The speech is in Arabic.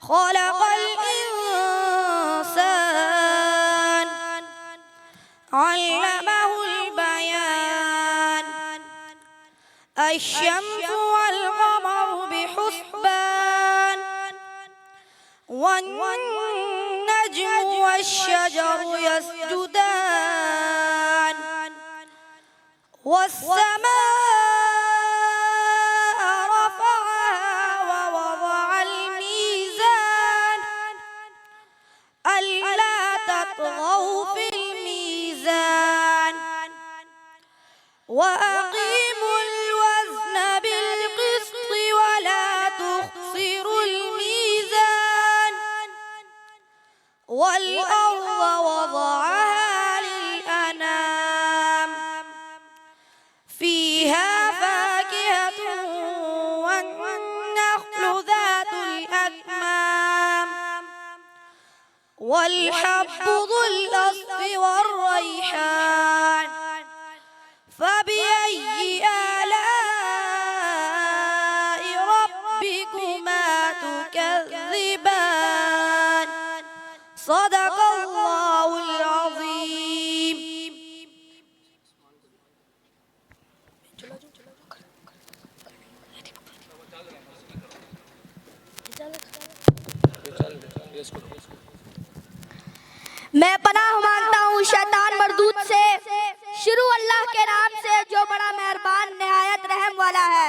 خلق الإنسان علمه البيان الشمس والقمر بحسبان والنجم والشجر يسجدان والسماء رفعها ووضع الميزان ألا تطغوا في الميزان وأقيموا الوزن بالقسط ولا تخسروا الميزان والأرض وضعها للأنام فيها فاكهة والنخل ذات الأكمام والحب ذو الأصف والريحان فبأي آلاء ربكما تكذبان صدق الله العظيم. मैं पनाह मांगता हूँ शैतान मरदूद से। शुरू अल्लाह के नाम से जो बड़ा मेहरबान निहायत रहम वाला है।